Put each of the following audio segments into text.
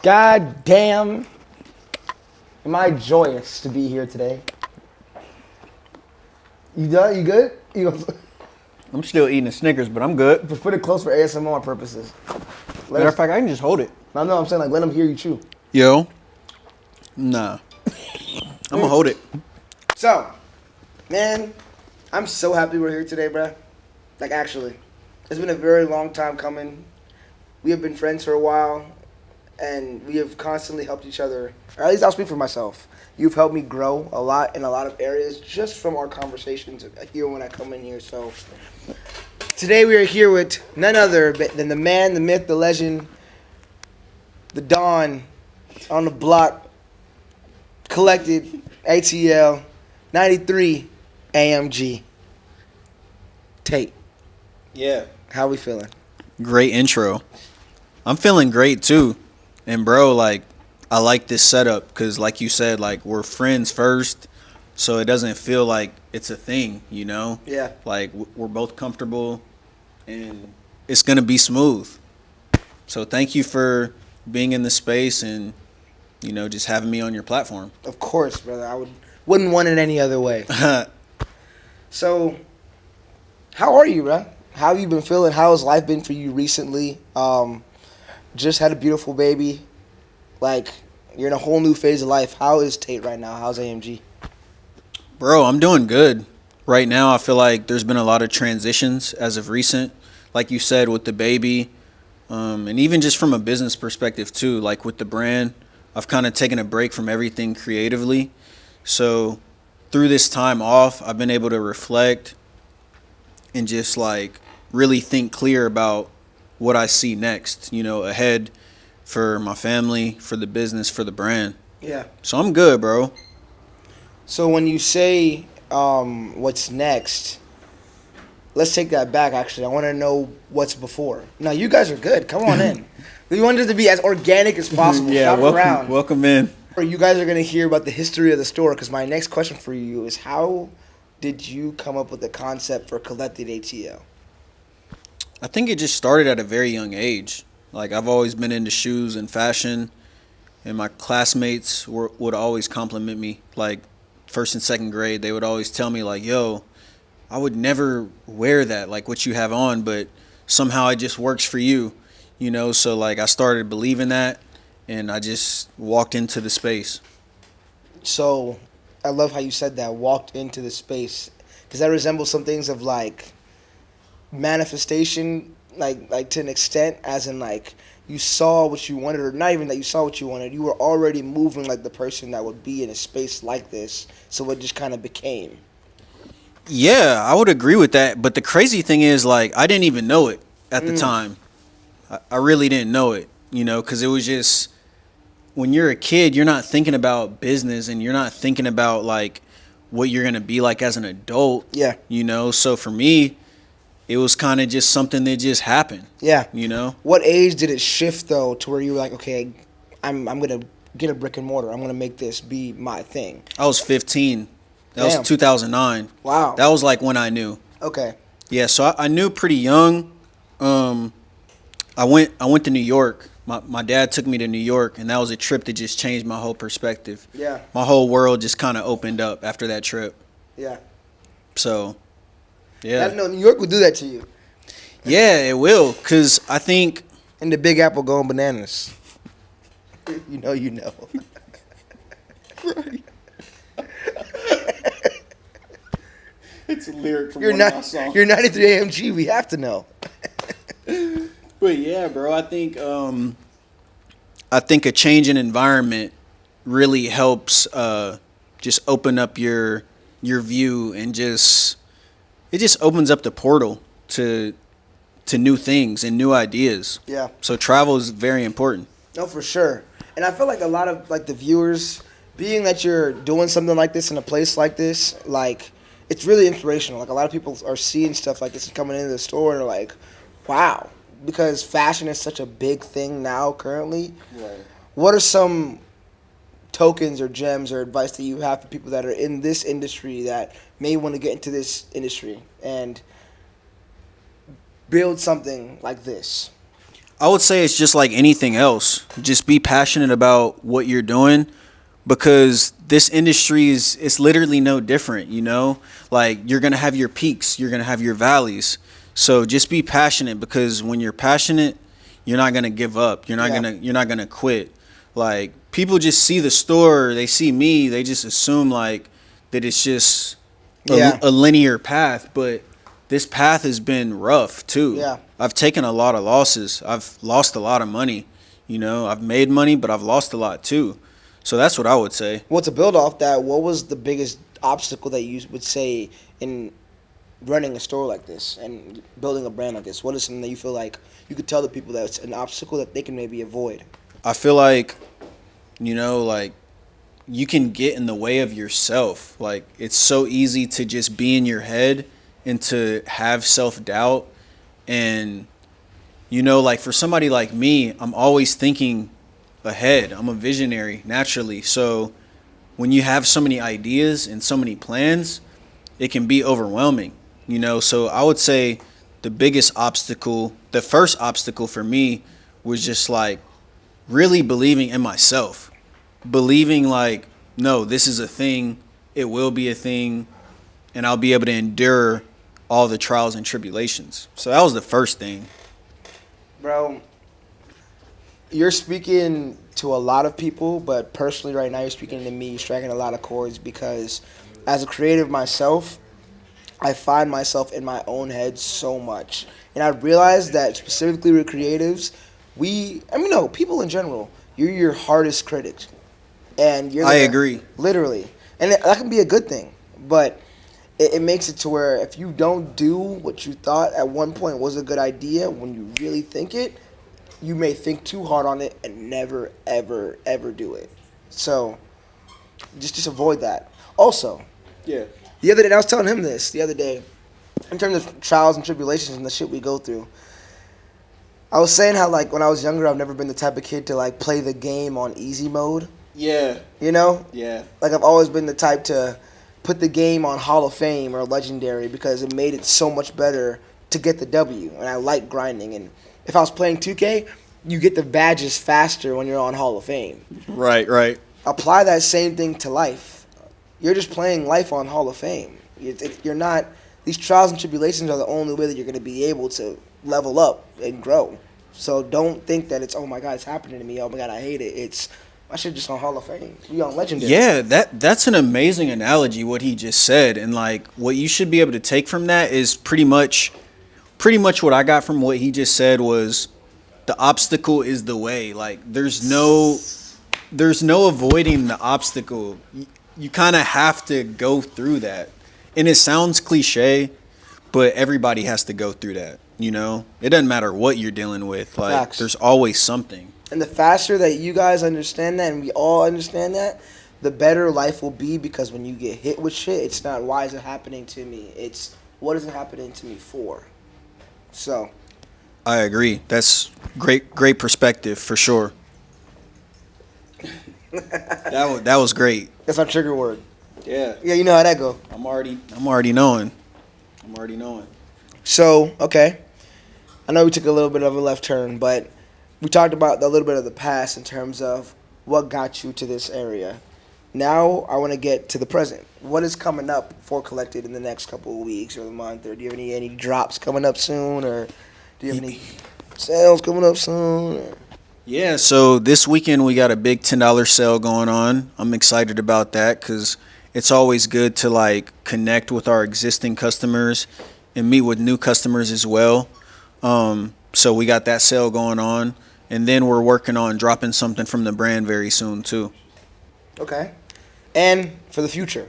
God damn, am I joyous to be here today. You done? You good? I'm still eating a Snickers, but I'm good. Put it close for ASMR purposes. Matter of fact, I can just hold it. No, I'm saying like let them hear you chew. Yo, nah, I'm gonna hold it. So, man, I'm so happy we're here today, bruh. Like actually, it's been a very long time coming. We have been friends for a while, and we have constantly helped each other. Or at least I'll speak for myself. You've helped me grow a lot in a lot of areas just from our conversations here when I come in here. So today we are here with none other than the man, the myth, the legend, the Don on the block, collected ATL 93 AMG. Tate, Yeah. how we feeling? Great intro. I'm feeling great too, and bro, like I like this setup because, like you said, like we're friends first, so it doesn't feel like it's a thing, you know? Yeah. Like we're both comfortable, and it's gonna be smooth. So thank you for being in the space and just having me on your platform. Of course, brother. Wouldn't want it any other way. So, how are you, bro? How have you been feeling? How has life been for you recently? Just had a beautiful baby. Like, you're in a whole new phase of life. How is Tate right now? How's AMG? Bro, I'm doing good. Right now, I feel like there's been a lot of transitions as of recent. Like you said, with the baby, and even just from a business perspective, too. Like with the brand, I've kind of taken a break from everything creatively. So through this time off, I've been able to reflect and just like really think clear about what I see next, ahead for my family, for the business, for the brand. Yeah. So I'm good, bro. So when you say what's next, let's take that back, actually. I want to know what's before. No, you guys are good. Come on in. We want it to be as organic as possible. Yeah, Shop around. welcome in. You guys are going to hear about the history of the store, because my next question for you is, how did you come up with the concept for Collected ATL? I think it just started at a very young age. Like I've always been into shoes and fashion, and my classmates would always compliment me. Like first and second grade, they would always tell me like, "Yo, I would never wear that, like what you have on, but somehow it just works for you." So like I started believing that, and I just walked into the space. So, I love how you said that, walked into the space. Does that resemble some things of like manifestation, like to an extent, as in like you saw what you wanted, or not even that you saw what you wanted, you were already moving like the person that would be in a space like this, so it just kind of became. Yeah, I would agree with that. But the crazy thing is, like, I didn't even know it at the time. I really didn't know it, because it was just when you're a kid, you're not thinking about business and you're not thinking about like what you're gonna be like as an adult. Yeah. So for me, it was kind of just something that just happened. Yeah. What age did it shift though to where you were like, okay, I'm gonna get a brick and mortar. I'm gonna make this be my thing. I was 15. That Damn. was 2009. Wow. That was like when I knew. Okay. Yeah, so I knew pretty young. I went to New York. My dad took me to New York, and that was a trip that just changed my whole perspective. Yeah. My whole world just kind of opened up after that trip. Yeah. So, yeah. No, New York would do that to you. Yeah, it will, because I think... And the Big Apple going bananas. You know. Right. It's a lyric from one of my songs. You're 93 AMG, we have to know. But yeah, bro, I think a change in environment really helps just open up your view, and it just opens up the portal to new things and new ideas. Yeah. So travel is very important. No, for sure. And I feel like a lot of like the viewers, being that you're doing something like this in a place like this, like it's really inspirational. Like a lot of people are seeing stuff like this and coming into the store and they're like, wow. Because fashion is such a big thing now currently. Right. What are some tokens or gems or advice that you have for people that are in this industry that may want to get into this industry and build something like this? I would say it's just like anything else. Just be passionate about what you're doing, because this industry is, it's literally no different, you know? Like, you're going to have your peaks, you're going to have your valleys. So just be passionate, because when you're passionate, you're not going to give up. Yeah. You're not going to quit. Like, people just see the store, they see me, they just assume like that it's just Yeah. a linear path, but this path has been rough too. Yeah. I've taken a lot of losses. I've lost a lot of money. You know, I've made money, but I've lost a lot too. So that's what I would say. Well, to build off that, what was the biggest obstacle that you would say in running a store like this and building a brand like this? What is something that you feel like you could tell the people that it's an obstacle that they can maybe avoid? I feel like, you know, like you can get in the way of yourself. Like, it's so easy to just be in your head and to have self-doubt. And, you know, like for somebody like me, I'm always thinking ahead. I'm a visionary naturally. So when you have so many ideas and so many plans, it can be overwhelming, you know? So I would say the biggest obstacle, the first obstacle for me was just like really believing in myself, believing like, no, this is a thing, it will be a thing, and I'll be able to endure all the trials and tribulations. So that was the first thing. Bro, you're speaking to a lot of people, but personally right now you're speaking to me, striking a lot of chords because as a creative myself, I find myself in my own head so much. And I realize that specifically with creatives, no, people in general, you're your hardest critic. And you're I agree. literally. And that can be a good thing. But it makes it to where if you don't do what you thought at one point was a good idea, when you really think it, you may think too hard on it and never, ever, ever do it. So just avoid that. Also, Yeah. the other day, and I was telling him this the other day, in terms of trials and tribulations and the shit we go through. I was saying how, like, when I was younger, I've never been the type of kid to, like, play the game on easy mode. Yeah. You know? Yeah. Like, I've always been the type to put the game on Hall of Fame or Legendary because it made it so much better to get the W. And I like grinding. And if I was playing 2K, you get the badges faster when you're on Hall of Fame. Right, right. Apply that same thing to life. You're just playing life on Hall of Fame. You're not. These trials and tribulations are the only way that you're going to be able to level up and grow. So don't think that it's, oh my God, it's happening to me. Oh my God, I hate it. It's, I should just on Hall of Fame. We on Legendary. Yeah, that's an amazing analogy what he just said, and like what you should be able to take from that is pretty much what I got from what he just said was the obstacle is the way. Like there's no avoiding the obstacle. You kind of have to go through that. And it sounds cliche, but everybody has to go through that, you know? It doesn't matter what you're dealing with. Like Facts. there's always something. And the faster that you guys understand that and we all understand that, the better life will be because when you get hit with shit, it's not why is it happening to me? It's what is it happening to me for? So, I agree. That's great perspective for sure. That was great. that's our trigger word. Yeah. Yeah, you know how that go. I'm already knowing. So, okay. I know we took a little bit of a left turn, but we talked about a little bit of the past in terms of what got you to this area. Now I want to get to the present. What is coming up for Collected in the next couple of weeks or the month? Or do you have any drops coming up soon? Or do you have any sales coming up soon? Or? Yeah, so this weekend we got a big $10 sale going on. I'm excited about that because it's always good to like connect with our existing customers and meet with new customers as well. So we got that sale going on. And then we're working on dropping something from the brand very soon, too. Okay. And for the future,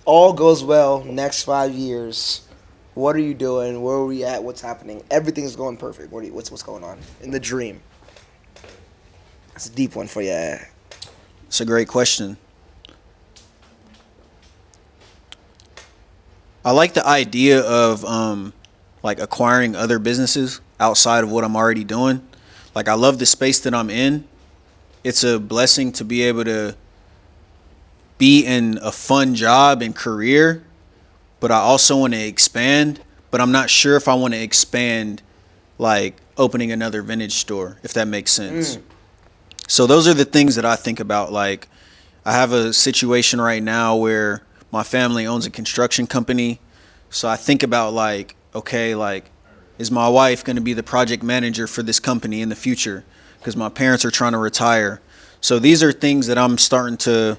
all goes well, next 5 years, what are you doing? Where are we at? What's happening? Everything's going perfect. What's going on in the dream? That's a deep one for you. It's a great question. I like the idea of like acquiring other businesses outside of what I'm already doing. Like, I love the space that I'm in. It's a blessing to be able to be in a fun job and career, but I also want to expand, but I'm not sure if I want to expand like opening another vintage store, if that makes sense. So those are the things that I think about. Like, I have a situation right now where my family owns a construction company. So I think about, like, okay, like, is my wife going to be the project manager for this company in the future? Because my parents are trying to retire. So these are things that I'm starting to,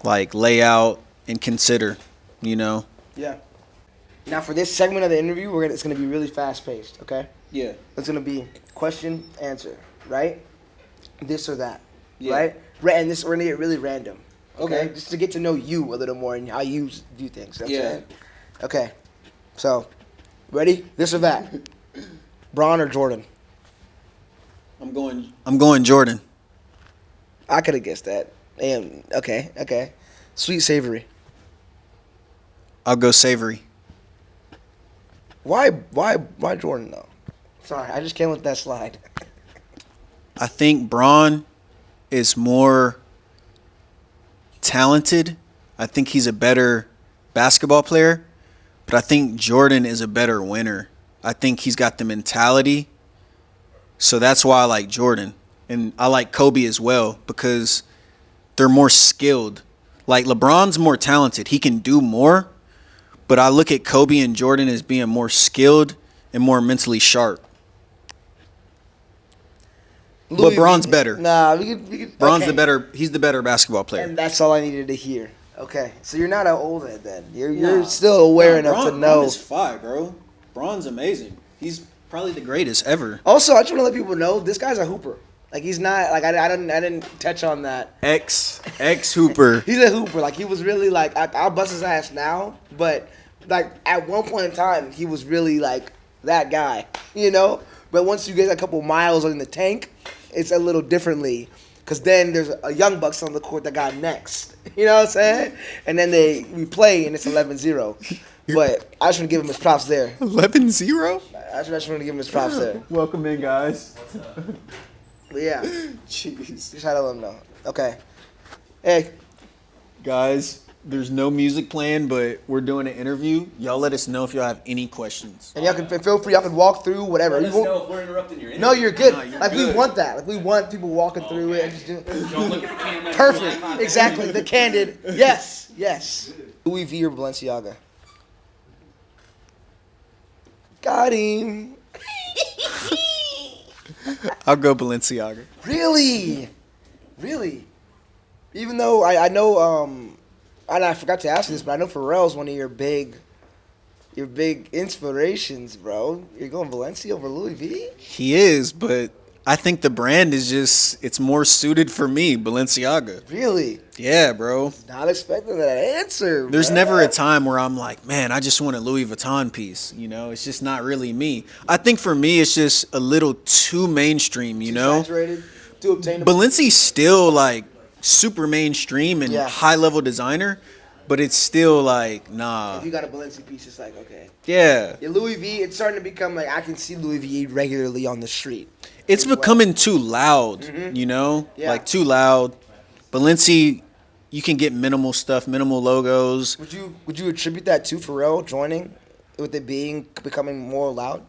like, lay out and consider, you know? Yeah. Now for this segment of the interview, it's gonna be really fast paced. Okay. Yeah. It's gonna be question answer, right? This or that, Yeah. right? And this we're gonna get really random. Okay. Just to get to know you a little more and how you do things. You know what I'm saying? Okay. So, ready? This or that? Braun or Jordan? I'm going Jordan. I could have guessed that. And okay. Sweet savory. I'll go Savory. Why Jordan though? Sorry, I just can't let that slide. I think Braun is more talented. I think he's a better basketball player, but I think Jordan is a better winner. I think he's got the mentality. So that's why I like Jordan. And I like Kobe as well because they're more skilled. Like LeBron's more talented. He can do more. But I look at Kobe and Jordan as being more skilled and more mentally sharp. But Braun's better. Nah, we could Braun's okay. he's the better basketball player. And that's all I needed to hear. Okay, so you're not an old head then. You're still aware enough to know. Braun is fire, bro. Braun's amazing. He's probably the greatest ever. Also, I just want to let people know this guy's a hooper. Like he's not like I didn't touch on that. Ex hooper. He's a hooper. Like he was really like I'll bust his ass now, but like at one point in time he was really like that guy, you know. But once you get a couple miles in the tank, it's a little differently. Cause then there's a young bucks on the court that got next. You know what I'm saying? And then we play and it's 11-0. But I just want to give him his props there. 11-0? I just want to give him his props there. Welcome in, guys. But yeah, Jeez. just had to let him know. Okay. Hey, Guys, there's no music playing, but we're doing an interview. Y'all let us know if y'all have any questions. and y'all can feel free. Y'all can walk through whatever. Let us You won't- know if we're interrupting your interview. No, you're good. No, you're like we good. want that. Like we want people walking through it and just doing. Don't look at the camera. Perfect. Exactly. The candid. Yes. Louis V or Balenciaga. Got him. I'll go Balenciaga. Really? Even though I know and I forgot to ask you this, but I know Pharrell's one of your big inspirations, bro. You're going Valencia over Louis V? He is, but I think the brand is it's more suited for me, Balenciaga. Really? Yeah, bro. Not expecting that answer. There's bruh. never a time where I'm like, man, I just want a Louis Vuitton piece. You know, it's just not really me. I think for me, it's just a little too mainstream, you know? Saturated, too obtainable. Balenci's still like super mainstream and Yeah. high level designer, but it's still like, nah. If you got a Balenci piece, it's like, okay. Yeah. Yeah, Louis V, it's starting to become like I can see Louis V regularly on the street. It's as well. becoming too loud, you know? Yeah. Like too loud. Balenci, you can get minimal stuff, minimal logos. Would you attribute that to Pharrell joining, with it becoming more loud?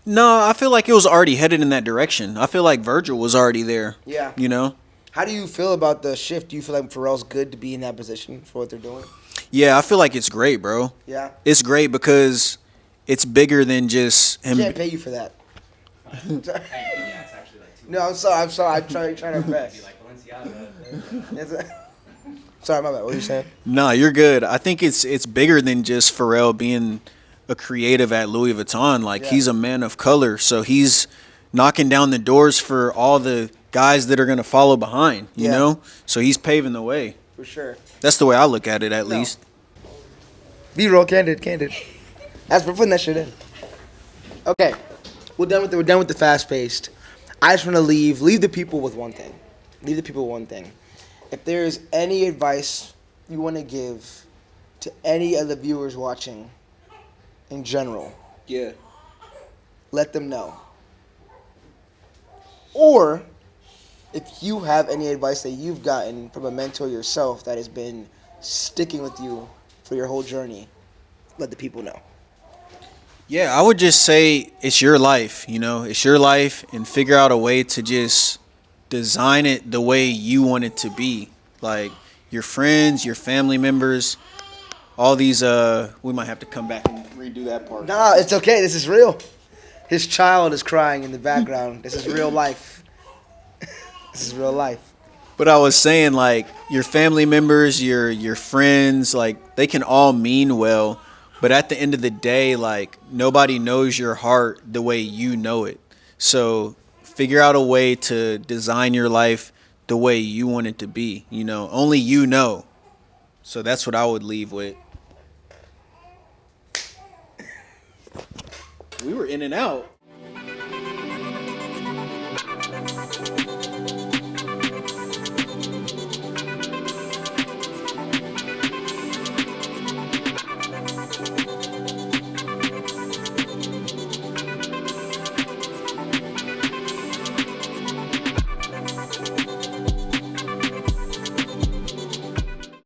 No, I feel like it was already headed in that direction. I feel like Virgil was already there. Yeah. You know? How do you feel about the shift? Do you feel like Pharrell's good to be in that position for what they're doing? Yeah, I feel like it's great, bro. Yeah. It's great because it's bigger than just him. Can't pay you for that. Yeah, it's actually like two. No, I'm sorry. I'm trying to Be impress. like Balenciaga. Sorry, my bad. What were you saying? Nah, you're good. I think it's bigger than just Pharrell being a creative at Louis Vuitton. Like Yeah. he's a man of color, so he's knocking down the doors for all the guys that are gonna follow behind. You Yeah. know, so he's paving the way. For sure. That's the way I look at it, at No. least. B-roll, candid. As we're putting that shit in. Okay, we're done with the fast paced. I just want to leave the people with one thing. If there's any advice you want to give to any of the viewers watching, in general, Yeah. let them know. Or if you have any advice that you've gotten from a mentor yourself that has been sticking with you for your whole journey, let the people know. Yeah, I would just say it's your life, it's your life, and figure out a way to just design it the way you want it to be. Like your friends, your family members, all these we might have to come back and redo that part. Nah, it's okay. This is real. His child is crying in the background. This is real life. This is real life. But I was saying, like, your family members, your friends, like, they can all mean well, but at the end of the day, like, nobody knows your heart the way you know it. So figure out a way to design your life the way you want it to be. Only you know. So that's what I would leave with. We were in and out.